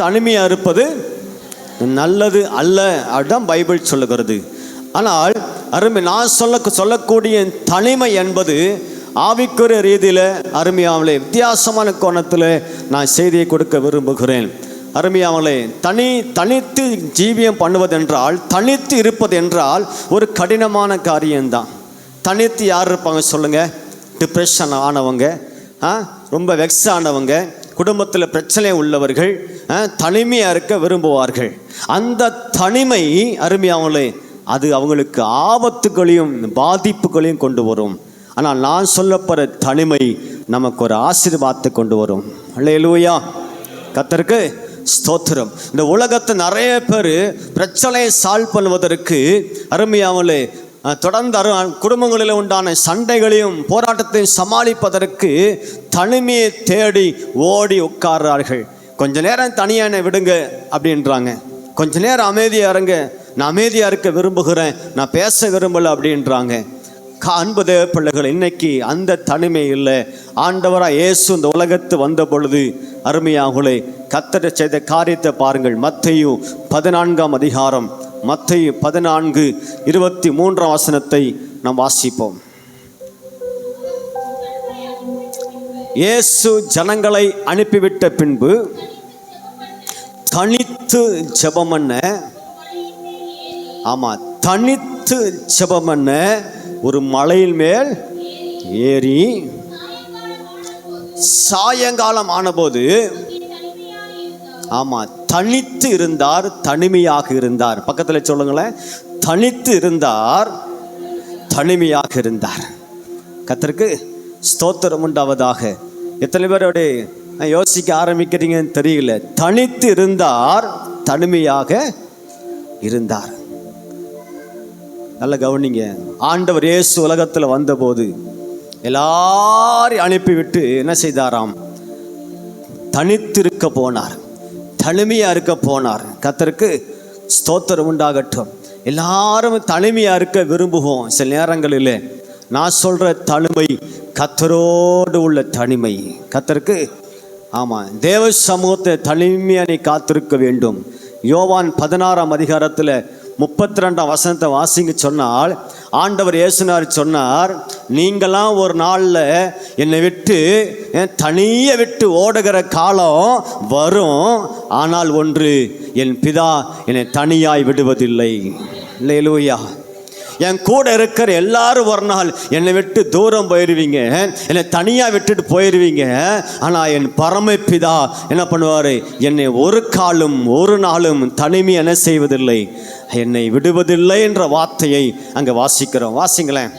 தனிமையாக இருப்பது நல்லது அல்ல அப்படிதான் பைபிள் சொல்லுகிறது. ஆனால் அருமை நான் சொல்லக்கூடிய தனிமை என்பது ஆவிக்குரிய ரீதியில் அருமையாமலே வித்தியாசமான கோணத்தில் நான் செய்தியை கொடுக்க விரும்புகிறேன். அருமையாமலே தனித்து ஜீவியம் பண்ணுவதென்றால், தனித்து இருப்பது என்றால் ஒரு கடினமான காரியம்தான். தனித்து யார் இருப்பாங்க சொல்லுங்கள்? டிப்ரெஷன் ஆனவங்க, ரொம்ப வெக்ஸ் ஆனவங்க, குடும்பத்தில் பிரச்சனை உள்ளவர்கள் தனிமையாக இருக்க விரும்புவார்கள். அந்த தனிமை அருமையாமலே அது அவங்களுக்கு ஆபத்துகளையும் பாதிப்புகளையும் கொண்டு வரும். ஆனால் நான் சொல்லப்படுற தனிமை நமக்கு ஒரு ஆசீர்வாதத்தை கொண்டு வரும். அல்லேலூயா, கர்த்தருக்கு ஸ்தோத்திரம். இந்த உலகத்தை நிறைய பேர் பிரச்சனையை சால்வ் பண்ணுவதற்கு அருமையாமலே தொடர்ந்து குடும்பங்களில் உண்டான சண்டைகளையும் போராட்டத்தையும் சமாளிப்பதற்கு தனிமையை தேடி ஓடி உட்கார்றார்கள். கொஞ்ச நேரம் தனியாக என்னை விடுங்க அப்படின்றாங்க. கொஞ்ச நேரம் அமைதியாக இருங்க, நான் அமைதியாக இருக்க விரும்புகிறேன், நான் பேச விரும்பலை அப்படின்றாங்க. அன்பு தேவ பிள்ளைகள், இன்னைக்கு அந்த தனிமை இல்லை. ஆண்டவராக இயேசு இந்த உலகத்து வந்த பொழுது அருமையாகலே கர்த்தர் செய்த காரியத்தை பாருங்கள். மத்தேயு 14ஆம் அதிகாரம், மத்தேயு 14:23 வசனத்தை நாம் வாசிப்போம். இயேசு ஜனங்களை அனுப்பிவிட்ட பின்பு தனித்து ஜெபம் பண்ண, தனித்து ஜெபம் பண்ண ஒரு மலையின் மேல் ஏறி சாயங்காலம் ஆனபோது தனித்து இருந்தார், தனிமையாக இருந்தார். பக்கத்தில் சொல்லுங்களேன், தனித்து இருந்தார், தனிமையாக இருந்தார். கர்த்தருக்கு ஸ்தோத்திரம் உண்டாவதாக. எத்தனை பேரோட யோசிக்க ஆரம்பிக்கிறீங்கன்னு தெரியல. தனித்து இருந்தார், தனிமையாக இருந்தார். நல்ல கவனிங்க. ஆண்டவர் இயேசு உலகத்தில் வந்தபோது எல்லாரையும் அனுப்பிவிட்டு என்ன செய்தாராம்? தனித்திருக்க போனார், தனிமையாக இருக்க போனார். கர்த்தருக்கு ஸ்தோத்திரம் உண்டாகட்டும். எல்லாரும் தனிமையாக இருக்க விரும்புவோம். சில நேரங்களில் நான் சொல்கிற தனிமை கர்த்தரோடு உள்ள தனிமை. கர்த்தருக்கு தேவ சமூகத்தை தனிமையாக நீ காத்திருக்க வேண்டும். யோவான் 16ஆம் அதிகாரத்தில் 32ஆம் வசனத்தை வாசிங்க சொன்னால், ஆண்டவர் இயேசுனார் சொன்னார், நீங்களாம் ஒரு நாளில் என்னை விட்டு தனியை விட்டு ஓடுகிற காலம் வரும். ஆனால் ஒன்று, என் பிதா என்னை தனியாய் விடுவதில்லை. அல்லேலூயா. என் கூட இருக்கிற எல்லாரும் ஒரு நாள் என்னை விட்டு தூரம் போயிடுவீங்க, என்னை தனியாக விட்டுட்டு போயிடுவீங்க. ஆனால் என் பரமபிதா என்ன பண்ணுவார்? என்னை ஒரு காலும் ஒரு நாளும் தனிமை என்ன செய்வதில்லை, என்னை விடுவதில்லை என்ற வார்த்தையை அங்கே வாசிக்கிறோம். வாசிங்களேன்.